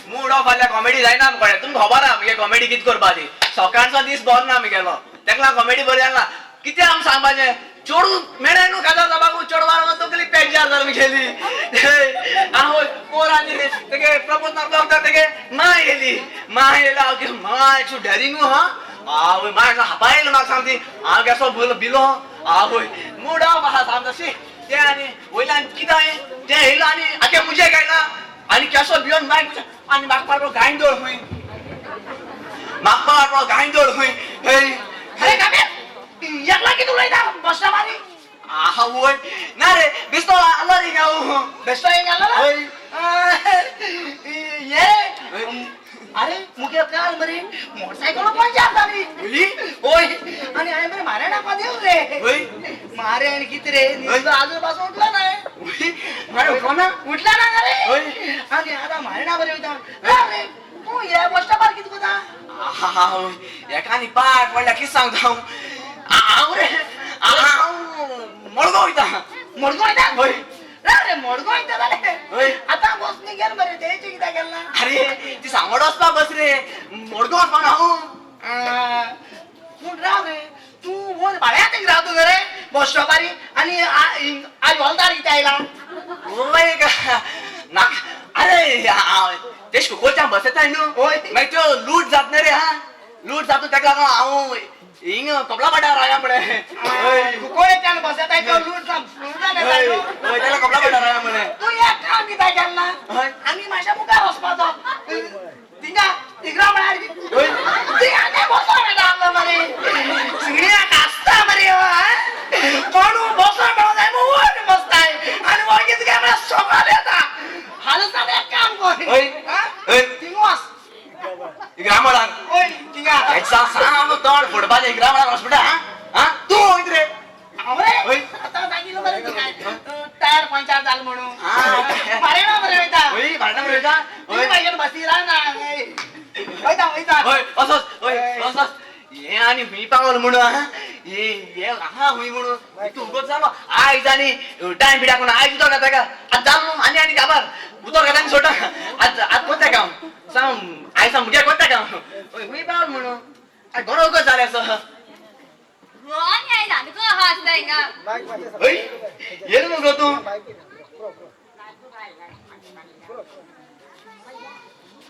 mood off आल्या comedy जायना कळ्ळें तुमकां खबर आहा मगे कॉमेडी कितें करपाची सकाळचो दीस बरो ना आमगेलो तेका लागून कॉमेडी बरी जालना कितें आमी सांगपाचें चोडू मेळ्ळें न्हू काजार बाबू चोडवार तकली पेंजार जावन गेली आवय कोर आनी तेगे प्रपोज करता तेगे माय येयली हांव की माय तूं डॅरिंग हा आवय माय हापा येयलो म्हाका सांगती हांव केसो भिलो आवय मूड ऑफ आहा सामको शी ते आनी वयल्यान कितें हांवें तें येयलो आनी आखे मुजे गायला आनी केसो भियोन माय आनी म्हाका पाडलो गायंदोळ खंय म्हाका पाडलो गायंदोळ खंय अरे कामे एकला किती उलयता बसला मारी आवय ना रे बेस्तो आलो रे गाव बेस्तो येंग आला ये अरे मुगे काल मरे मोटरसायकल पंचार जाली ओय आणि हांवें मरे म्हारे नाका देव रे ओय मारे आनी कितें रे आजूबाजू उठला नाही मारे उठलो ना उठला ना रे ओय आणि आतां म्हारे ना बरें वयता रे तूं हे बस स्टॉपार कितें करता एकानी पाट पडल्या कितें सांगता हांव रे हांव मडगांव वयता मडगांव वयता होय रे मडगांव वयता जाल्यार आतां बस न्ही गेल मरे तेचे कित्याक गेल ना अरे ती सांगोड वचपाक बस रे मडगांव वचपाक हांव पूण राव रे तूं वर भाड्याक रावता रे बस स्टॉपारी आनी आज हॉलदार कितें आयला ओय नाका अरे तेश कोच्यान बस येताय न्हू मागीर त्यो लूट जात न्ही रे हा लूट जाता तेका लागून हांव हिंग कपला पाड्यार रावया म्हणे कुकोळेच्यान बस येताय त्यो लूट तेका कपला पाड्यार रावया म्हणे तूं एक काम कित्याक गेल ना आमी मातशा मुखार वचपाचो थिंगा तिगरा म्हळ्यार थिंगा बसो मेळटा मरे सिंगड्याक आसता मरे कोण बसो मेळो जाय वोट बसताय आनी वळखीत काय म्हळ्यार सकाळ येता हालसा एक काम कर थिंग वच ग्रामडान ओय थिंगा हेचा सांग तोड फुटपाचे ग्रामडान हॉस्पिटल हा तूं वयत रे आवरे आतां सांगितलं मरे थिंगा टायर पंचार जाल म्हणून मारे ना मरे वयता ओय भाडना वयता ओय मागीर बसी रावना वयता वयता ओय असोस हे आनी हुई पावल म्हणून हे हांगा हुई म्हणून तूं उगत जालो आयज आनी टायम बिडाक म्हणून आयज उदक घेता का आतां जालो आनी काबार उदक घेता आनी सोडटा आतां कोणता काम सांग आयज मुगे कोणता काम हुई पावल म्हणून बरो उगत जाले असो ओय येल मुगो तूं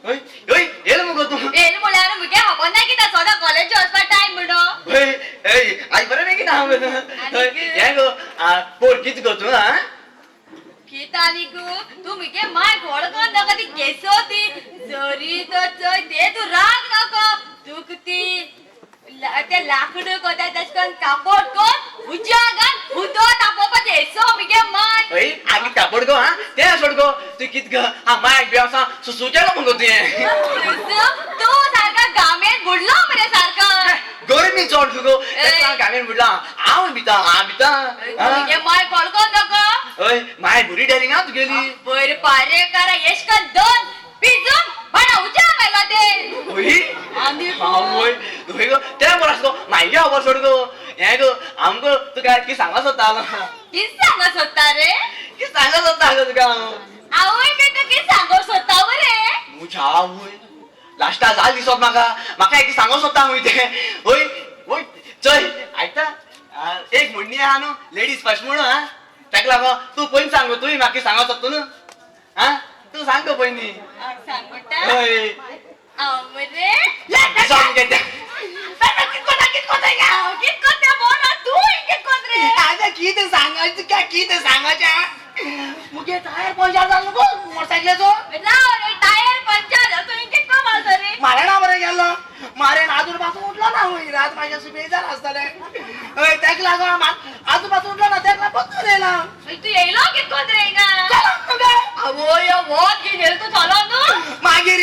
ओय ओय येल मुगो तूं ಏನ್ ಮುಳ್ಯಾರು ಮುಗೆ ಹಬ್ಬನಾಗಿದ್ದ ಸದಾ ಕಾಲೇಜ್ ಹೊಸ್ಪ ಟೈಮ್ ಬಿಡು ओय ओय आई बरं नाही की ना हेंगो पोर कित गो तू हा ಕಿತಾನಿಗೂ तू मुगे माय घोडकोन कधी केसोती जरी तो ते तू राग नको दुखती ते लाकड कोता तसकन कापड कोण उजागन उदो तापोपत येसो मुगे माय ओय आगी कापड गो हा ते सोड गो तू कित ग हा माय बेवसा सुसुकेलो मग तू तू सारखा गामेन बुडलो मरे सारखा गरमी चोड गो तेका गामेन बुडला आव बिता मुगे माय कोळकोन नको ओय माय बुरी डॅरिंग हा तू गेली बर पारे करा येशका दोन पिजून बडा उजा गेला ते ओय आणि ओय ओय गो ते बरस गो मायगे खबर सोड गो हे गो आमगो तू काय की सांगस होता की सांगत होता रे की सांगस होता गो तुका आवय मी तर की सांगत होता रे मुझा ओय लास्टा जाल दिसत म्हाका एक सांगस होता हांव ते ओय ओय चल आयता एक म्हणणी आहा न्हू लेडीज फर्स्ट म्हणून हा तेका लागो तू पयलीं सांग तूं म्हाका सांगस होता न्हू हा तू सांग गो पयलीं सांग म्हणटा ओय आवरे सांग गे कित कोते बोला तू कित कोत रे आता कितें सांगायचं काय कितें सांगायचें मुगे टायर पंचार जाल न्हू मोटरसायकलीचो राव रे टायर पंचर तू कित को मारतो रे मारे ना बरें गेलो मारे आजून पासून उठलो ना हूंय रात म्हाजे अशें बेजार आसताले हय तेका लागून आजून पासून उठलो ना तेका पत्तून येयला तू येयलो कित कोत रे हिंगा चलो तुगे आवय वोट की गेल तू चलो न्हू मागीर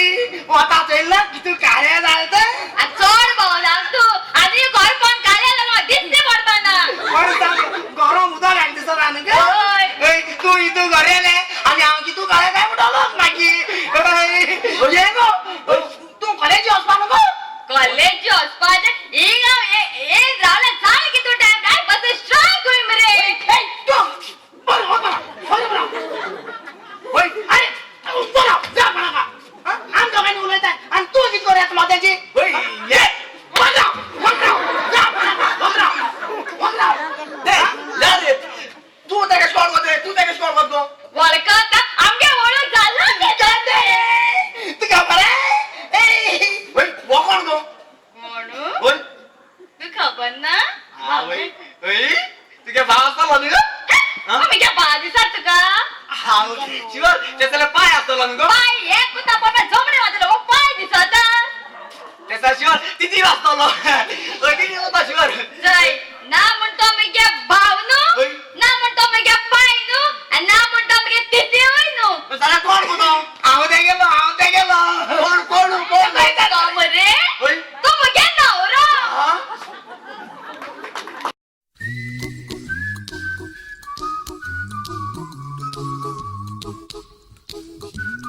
वता चयला कितू काळे जालते चोड बोला तू आनी घर पण काले लागला दिसते पडपाना पण सांग गरम उदक घाल दिसता न्हू ओय तू इतू घरा येले आनी हांव कितू काळे काय म्हणटलो मागीर ये गो तू कॉलेजी वचपा न्हू कॉलेज वचपाचे हिंगा ए रावला सांग की तू टाइम काय बस स्ट्राइक होई मरे तू बरोबर ओय अरे तू जा म्हणा का जातलो